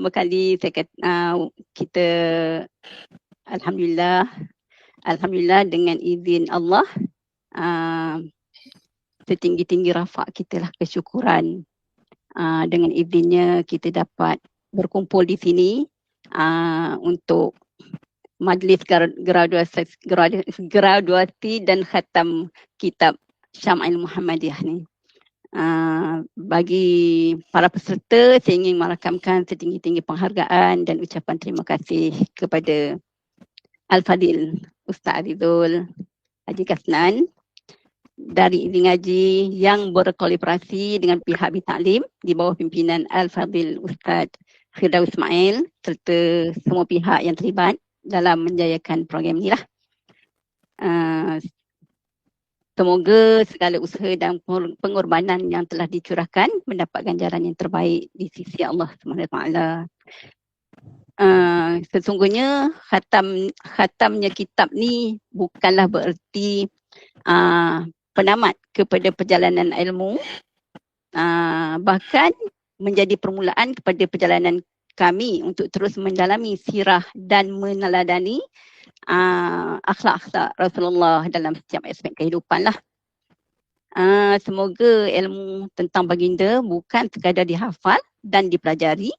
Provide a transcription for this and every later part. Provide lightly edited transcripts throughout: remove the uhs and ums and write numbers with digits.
pertama kali saya kata, kita Alhamdulillah dengan izin Allah, setinggi-tinggi rafa kita lah kesyukuran. Dengan izinnya kita dapat berkumpul di sini untuk majlis graduasi dan khatam kitab Syama'il Muhammadiyah ni. Bagi para peserta, saya ingin merakamkan setinggi-tinggi penghargaan dan ucapan terima kasih kepada Al-Fadil Ustaz Arizul Haji Kasnan dari Izin Ngaji yang berkolaborasi dengan pihak Bitaklim di bawah pimpinan Al-Fadil Ustaz Firdaus Ismail serta semua pihak yang terlibat dalam menjayakan program ni lah. Semoga segala usaha dan pengorbanan yang telah dicurahkan mendapat ganjaran yang terbaik di sisi Allah SWT. Sesungguhnya khatamnya kitab ni bukanlah bererti penamat kepada perjalanan ilmu, bahkan menjadi permulaan kepada perjalanan kami untuk terus mendalami sirah dan meneladani akhlak-akhlak Rasulullah dalam setiap aspek kehidupan lah. Semoga ilmu tentang baginda bukan sekadar dihafal dan dipelajari,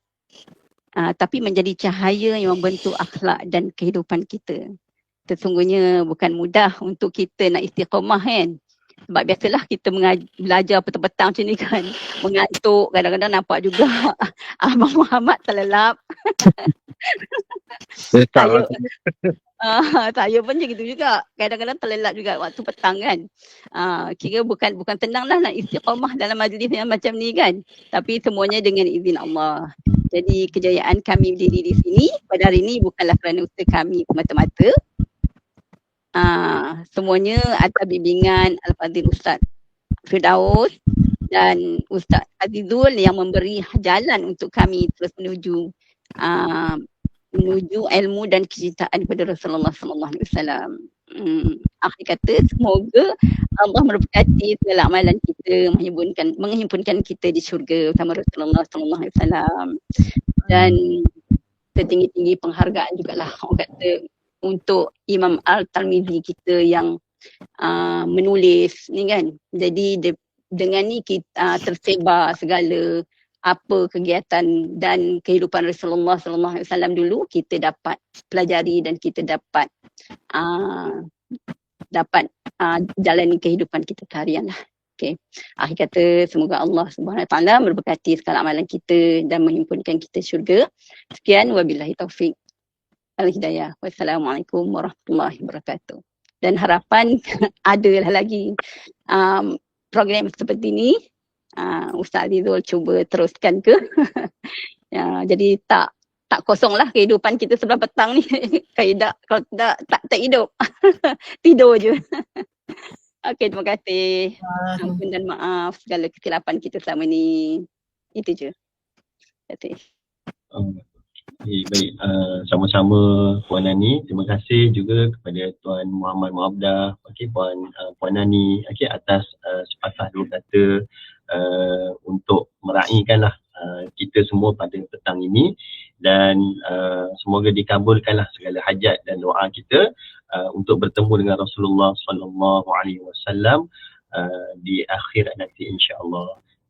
tapi menjadi cahaya yang membentuk akhlak dan kehidupan kita. Sesungguhnya bukan mudah untuk kita nak istiqamah kan. Sebab biasalah kita belajar petang-petang macam ni kan. Mengantuk, kadang-kadang nampak juga Abang Muhammad terlelap. Saya pun macam gitu juga. Kadang-kadang terlelap juga waktu petang kan. Kira bukan tenang lah nak istiqamah dalam majlis yang macam ni kan. Tapi semuanya dengan izin Allah. Jadi kejayaan kami berdiri di sini pada hari ini bukanlah kerana usaha kami semata-mata. Semuanya atas bimbingan Al-Fadhil Ustaz Firdaus dan Ustaz Azizul yang memberi jalan untuk kami terus menuju ilmu dan kecintaan kepada Rasulullah SAW. Akhir kata, semoga Allah memberkati segala amalan kita, menghimpunkan kita di syurga bersama Rasulullah SAW. Dan setinggi-tinggi penghargaan jugalah orang kata untuk Imam Al-Tirmizi kita yang menulis ni kan. Jadi dengan ni kita tersebar segala apa kegiatan dan kehidupan Rasulullah SAW dulu kita dapat pelajari dan kita dapat jalani kehidupan kita seharian lah. Okay. Akhir kata, semoga Allah SWT memberkati segala amalan kita dan menghimpunkan kita syurga. Sekian, wabillahi taufiq al-hidayah. Wassalamualaikum warahmatullahi wabarakatuh. Dan harapan adalah lagi program seperti ni. Ustaz Azizul cuba teruskan ke. Jadi tak kosong lah kehidupan kita sebelah petang ni. Kalau tidak tak hidup. Tidur je. Okey, terima kasih. Ampun dan maaf segala kesilapan kita selama ni. Itu je. Terima kasih. Baik, sama-sama Puan Nani. Terima kasih juga kepada Tuan Muhammad Muabdah, Puan Nani, atas sepatah dua kata untuk meraihkanlah kita semua pada petang ini, dan semoga dikabulkanlah segala hajat dan doa kita untuk bertemu dengan Rasulullah SAW di akhirat nanti insya-Allah.